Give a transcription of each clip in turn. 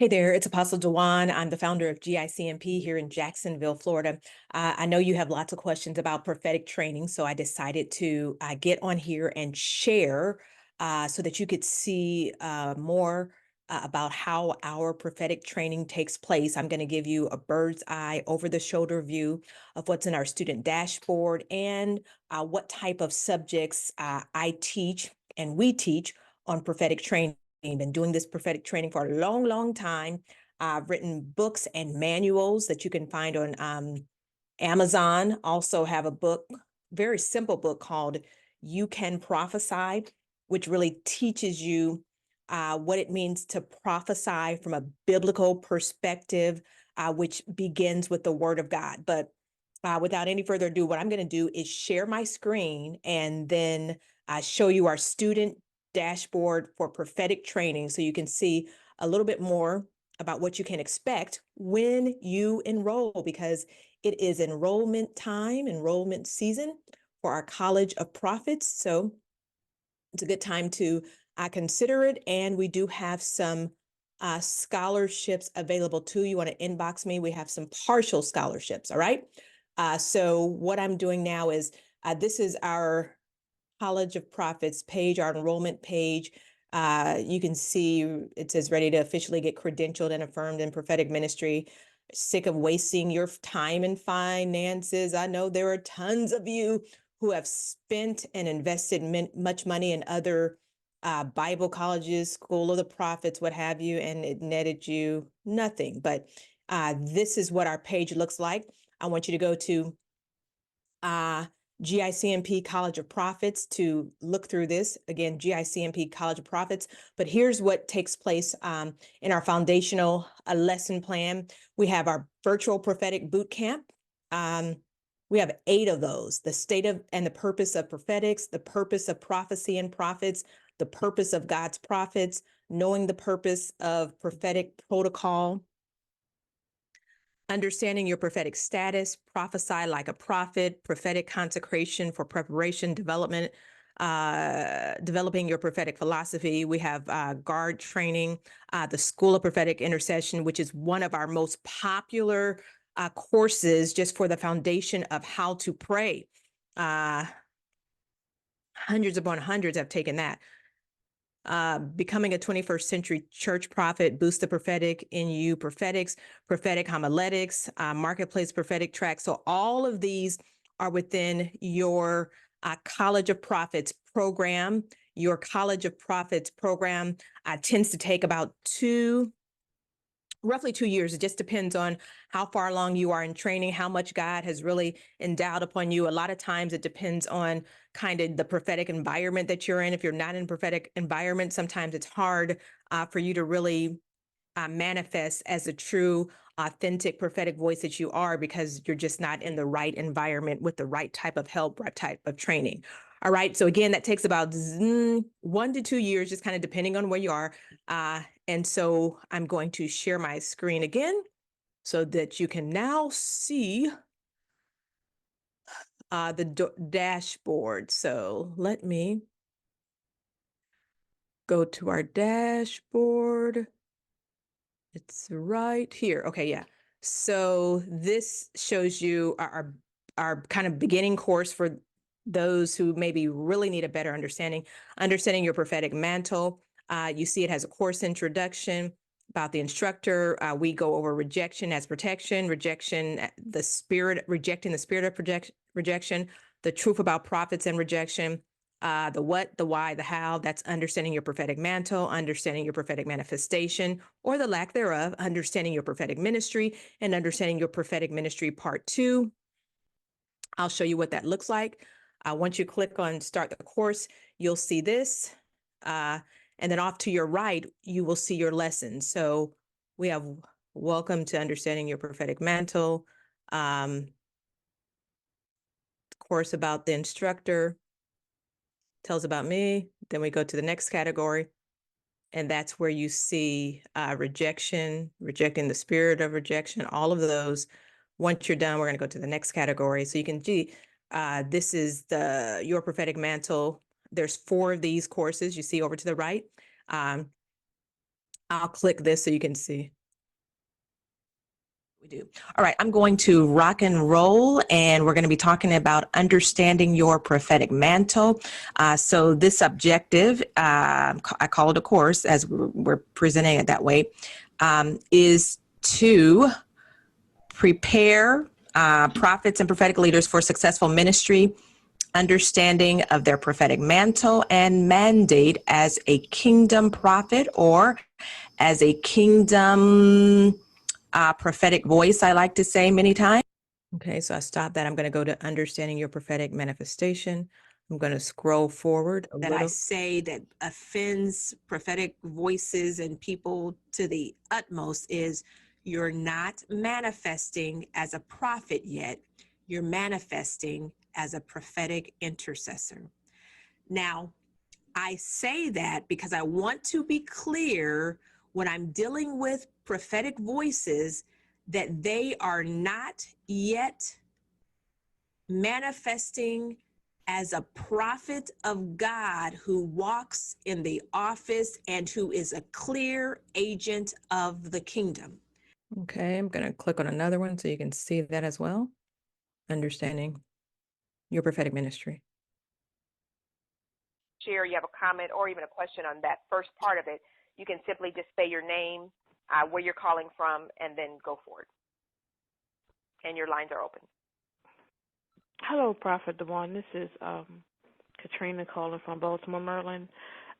Hey there, it's Apostle Dwann. I'm the founder of GICMP here in Jacksonville, Florida. I know you have lots of questions about prophetic training, so I decided to get on here and share so that you could see more about how our prophetic training takes place. I'm going to give you a bird's eye, over the shoulder view of what's in our student dashboard and what type of subjects I teach and we teach on prophetic training. Been doing this prophetic training for a long, long time. I've written books and manuals that you can find on Amazon. Also have a book, very simple book called You Can Prophesy, which really teaches you what it means to prophesy from a biblical perspective, which begins with the Word of God. But without any further ado, what I'm going to do is share my screen and then show you our student dashboard for prophetic training so you can see a little bit more about what you can expect when you enroll, because it is enrollment time, enrollment season for our College of Prophets. So it's a good time to consider it. And we do have some scholarships available too. You want to inbox me. We have some partial scholarships. All right. So what I'm doing now is this is our College of Prophets page, our enrollment page. You can see it says ready to officially get credentialed and affirmed in prophetic ministry. Sick of wasting your time and finances. I know there are tons of you who have spent and invested much money in other Bible colleges, School of the Prophets, what have you, and it netted you nothing. But this is what our page looks like. I want you to go to GICMP College of Prophets to look through this. Again, GICMP College of Prophets. But here's what takes place in our foundational lesson plan. We have our virtual prophetic boot camp. We have 8 of those: the state of and the purpose of prophetics, the purpose of prophecy and prophets, the purpose of God's prophets, knowing the purpose of prophetic protocol, understanding your prophetic status, prophesy like a prophet, prophetic consecration for preparation, development, developing your prophetic philosophy. We have guard training, the School of Prophetic Intercession, which is one of our most popular courses just for the foundation of how to pray. Hundreds upon hundreds have taken that. Becoming a 21st century church prophet, boost the prophetic in you, prophetics, prophetic homiletics, marketplace prophetic track. So all of these are within your College of Prophets program. Your College of Prophets program tends to take about roughly 2 years. It just depends on how far along you are in training, how much God has really endowed upon you. A lot of times it depends on kind of the prophetic environment that you're in. If you're not in prophetic environment, sometimes it's hard for you to really manifest as a true, authentic prophetic voice that you are, because you're just not in the right environment with the right type of help, right type of training. All right. So again, that takes about 1 to 2 years, just kind of depending on where you are. And so I'm going to share my screen again so that you can now see the dashboard. So let me go to our dashboard. It's right here. Okay, yeah. So this shows you our kind of beginning course for those who maybe really need a better understanding your prophetic mantle. You see it has a course introduction about the instructor. We go over rejection as protection, rejecting the spirit of rejection, the truth about prophets and rejection, the what, the why, the how. That's understanding your prophetic mantle, understanding your prophetic manifestation or the lack thereof, understanding your prophetic ministry, and understanding your prophetic ministry part 2. I'll show you what that looks like. Once you click on start the course, you'll see this. And then off to your right, you will see your lessons. So we have welcome to understanding your prophetic mantle, course about the instructor, tells about me. Then we go to the next category. And that's where you see rejection, rejecting the spirit of rejection, all of those. Once you're done, we're going to go to the next category. So you can see this is your prophetic mantle. There's 4 of these courses you see over to the right. I'll click this so you can see. We do. All right, I'm going to rock and roll, and we're going to be talking about understanding your prophetic mantle. So this objective, I call it a course as we're presenting it that way, is to prepare prophets and prophetic leaders for successful ministry, understanding of their prophetic mantle and mandate as a kingdom prophet or as a kingdom prophetic voice, I like to say many times. Okay, so I stopped that. I'm going to go to understanding your prophetic manifestation. I'm going to scroll forward a little. That I say that offends prophetic voices and people to the utmost is you're not manifesting as a prophet yet. You're manifesting as a prophetic intercessor. Now, I say that because I want to be clear when I'm dealing with prophetic voices that they are not yet manifesting as a prophet of God who walks in the office and who is a clear agent of the kingdom. Okay, I'm going to click on another one so you can see that as well. Understanding your prophetic ministry. Share, you have a comment or even a question on that first part of it, you can simply just say your name, where you're calling from, and then go forward. And your lines are open. Hello, Prophet Dwann. This is Katrina calling from Baltimore, Maryland.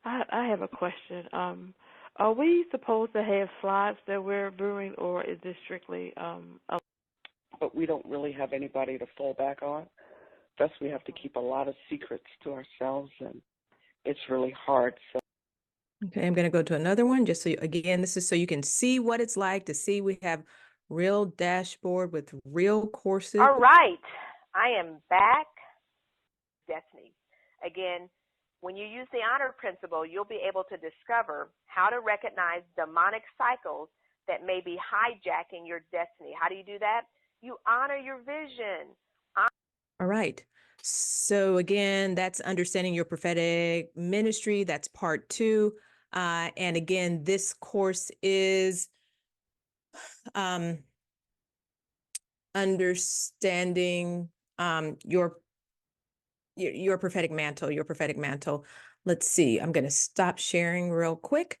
I have a question. Are we supposed to have slides that we're viewing, or is this strictly But we don't really have anybody to fall back on. Thus, we have to keep a lot of secrets to ourselves, and it's really hard. So. Okay, I'm going to go to another one just so you, again, this is so you can see what it's like to see we have real dashboard with real courses. All right, I am back. Destiny. Again, when you use the honor principle, you'll be able to discover how to recognize demonic cycles that may be hijacking your destiny. How do you do that? You honor your vision. All right. So again, that's understanding your prophetic ministry. That's part 2. And again, this course is understanding your prophetic mantle. Let's see. I'm going to stop sharing real quick.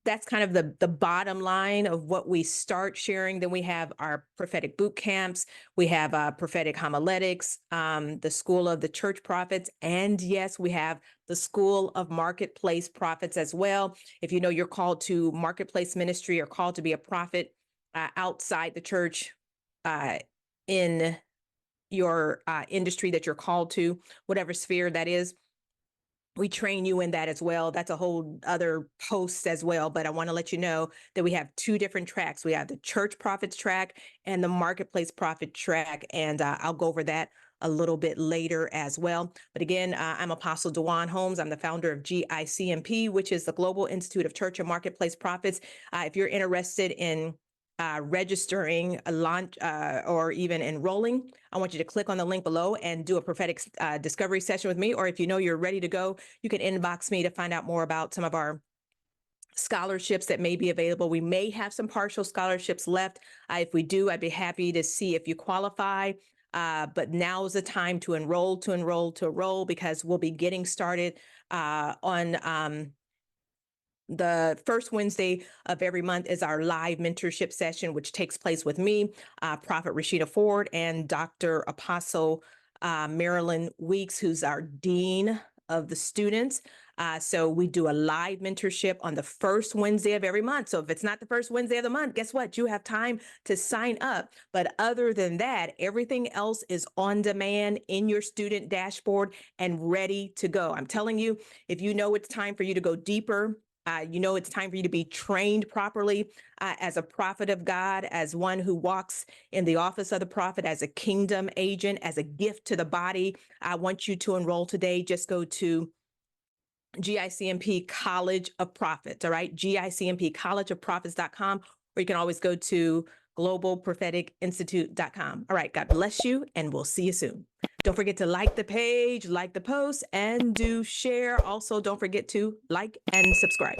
That's kind of the bottom line of what we start sharing. Then we have our prophetic boot camps. We have prophetic homiletics, the School of the Church Prophets. And yes, we have the School of Marketplace Prophets as well. If you know you're called to marketplace ministry or called to be a prophet outside the church in your industry that you're called to, whatever sphere that is, we train you in that as well. That's a whole other post as well. But I want to let you know that we have 2 different tracks. We have the church prophets track and the marketplace prophet track. And I'll go over that a little bit later as well. But again, I'm Apostle Dwann Holmes. I'm the founder of GICMP, which is the Global Institute of Church and Marketplace Prophets. If you're interested in registering a launch or even enrolling, I want you to click on the link below and do a prophetic discovery session with me. Or if you know you're ready to go, you can inbox me to find out more about some of our scholarships that may be available. We may have some partial scholarships left. If we do, I'd be happy to see if you qualify. But now is the time to enroll because we'll be getting started on the first Wednesday of every month is our live mentorship session, which takes place with me, Prophet Rashida Ford, and Dr. Apostle Marilyn Weeks, who's our Dean of the students. So we do a live mentorship on the first Wednesday of every month. So if it's not the first Wednesday of the month, guess what? You have time to sign up. But other than that, everything else is on demand in your student dashboard and ready to go. I'm telling you, if you know it's time for you to go deeper, you know it's time for you to be trained properly as a prophet of God, as one who walks in the office of the prophet, as a kingdom agent, as a gift to the body. I want you to enroll today. Just go to GICMP College of Prophets, all right? GICMP collegeofprophets.com, or you can always go to globalpropheticinstitute.com. All right, God bless you, and we'll see you soon. Don't forget to like the page, like the post, and do share. Also, don't forget to like and subscribe.